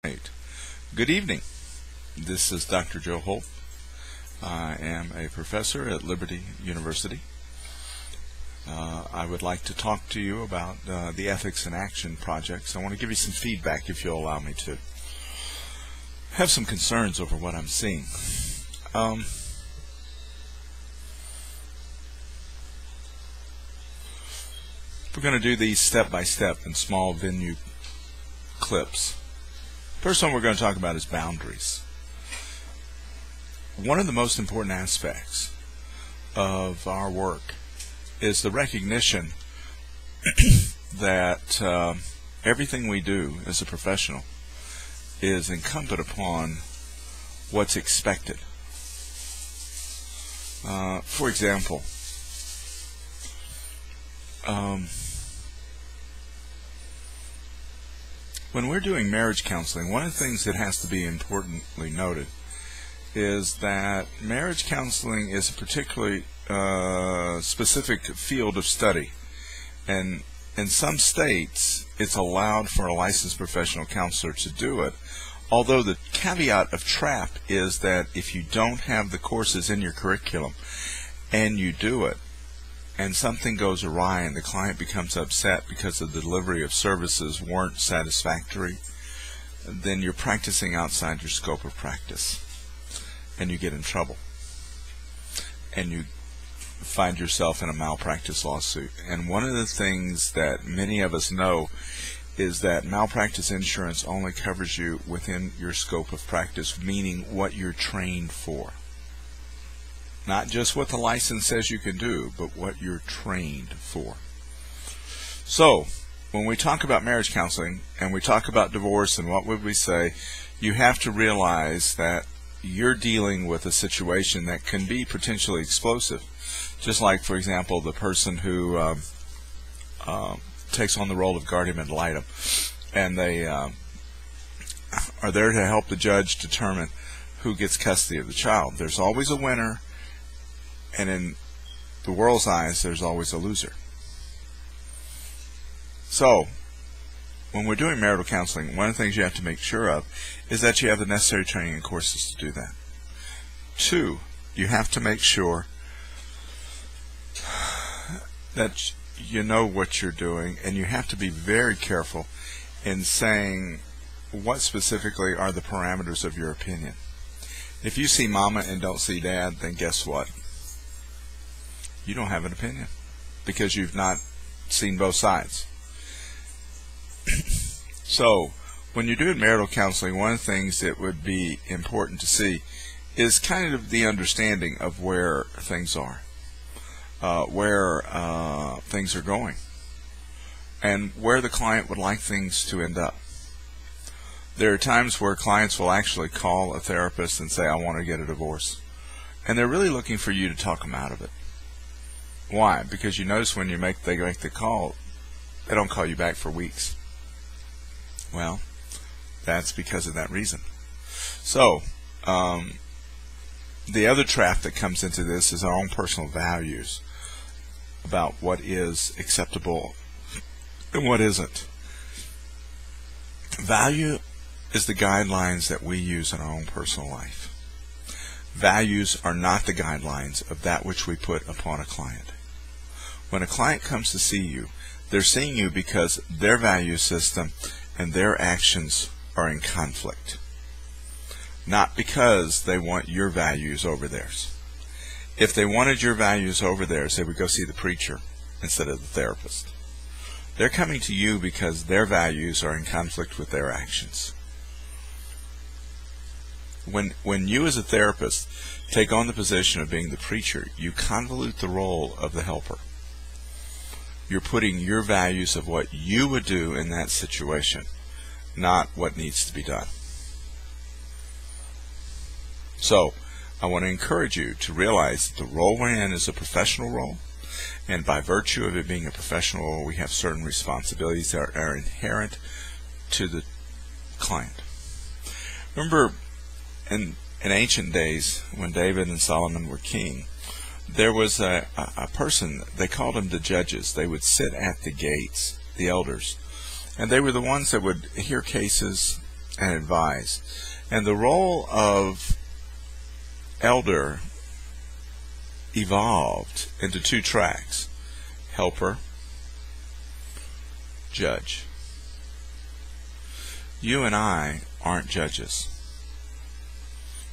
Right. Good evening. This is Dr. Joe Holt. I am a professor at Liberty University. I would like to talk to you about the Ethics in Action projects. I want to give you some feedback if you'll allow me to. I have some concerns over what I'm seeing. We're going to do these step by step in small venue clips. First one we're going to talk about is boundaries. One of the most important aspects of our work is the recognition that everything we do as a professional is incumbent upon what's expected. For example, when we're doing marriage counseling, one of the things that has to be importantly noted is that marriage counseling is a particularly specific field of study, and in some states it's allowed for a licensed professional counselor to do it, although the caveat of TRAP is that if you don't have the courses in your curriculum and you do it and something goes awry and the client becomes upset because the delivery of services weren't satisfactory, then you're practicing outside your scope of practice and you get in trouble and you find yourself in a malpractice lawsuit. And one of the things that many of us know is that malpractice insurance only covers you within your scope of practice, meaning what you're trained for. Not just what the license says you can do, but what you're trained for. So, when we talk about marriage counseling and we talk about divorce and what would we say, you have to realize that you're dealing with a situation that can be potentially explosive. Just like, for example, the person who takes on the role of guardian ad litem, and they are there to help the judge determine who gets custody of the child. There's always a winner, and in the world's eyes, there's always a loser. So, when we're doing marital counseling, one of the things you have to make sure of is that you have the necessary training and courses to do that. 2, you have to make sure that you know what you're doing, and you have to be very careful in saying what specifically are the parameters of your opinion. If you see mama and don't see dad, then guess what? You don't have an opinion because you've not seen both sides. So, when you're doing marital counseling, one of the things that would be important to see is kind of the understanding of where things are, where things are going, and where the client would like things to end up. There are times where clients will actually call a therapist and say, I want to get a divorce. And they're really looking for you to talk them out of it. Why? Because you notice when they make the call, they don't call you back for weeks. Well, that's because of that reason. So, the other trap that comes into this is our own personal values about what is acceptable and what isn't. Value is the guidelines that we use in our own personal life. Values are not the guidelines of that which we put upon a client. When a client comes to see you, they're seeing you because their value system and their actions are in conflict, not because they want your values over theirs. If they wanted your values over theirs, they would go see the preacher instead of the therapist. They're coming to you because their values are in conflict with their actions. When you as a therapist take on the position of being the preacher, you convolute the role of the helper. You're putting your values of what you would do in that situation, not what needs to be done. So, I want to encourage you to realize that the role we're in is a professional role, and by virtue of it being a professional role, we have certain responsibilities that are inherent to the client. Remember, in ancient days, when David and Solomon were king, there was a person, they called them the judges. They would sit at the gates, the elders, and they were the ones that would hear cases and advise. And the role of elder evolved into two tracks: helper, judge. You and I aren't judges.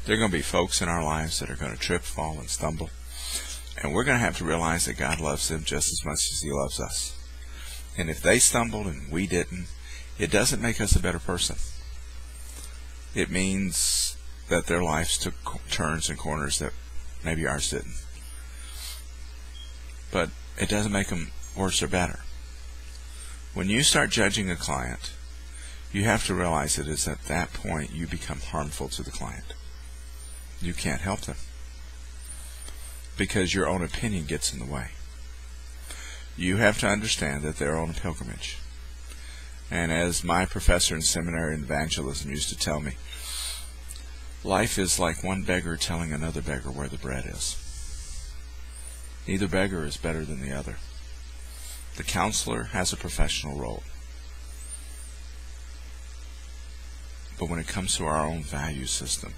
There are going to be folks in our lives that are going to trip, fall, and stumble. And we're going to have to realize that God loves them just as much as He loves us. And if they stumbled and we didn't, it doesn't make us a better person. It means that their lives took turns and corners that maybe ours didn't. But it doesn't make them worse or better. When you start judging a client, you have to realize it is at that point you become harmful to the client. You can't help them because your own opinion gets in the way. You have to understand that they're on a pilgrimage. And as my professor in seminary and evangelism used to tell me, life is like one beggar telling another beggar where the bread is. Neither beggar is better than the other. The counselor has a professional role. But when it comes to our own value system,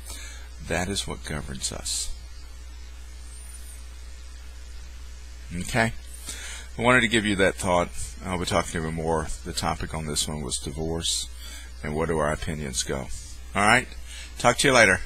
that is what governs us. Okay? I wanted to give you that thought. I'll be talking even more. The topic on this one was divorce and where do our opinions go. All right? Talk to you later.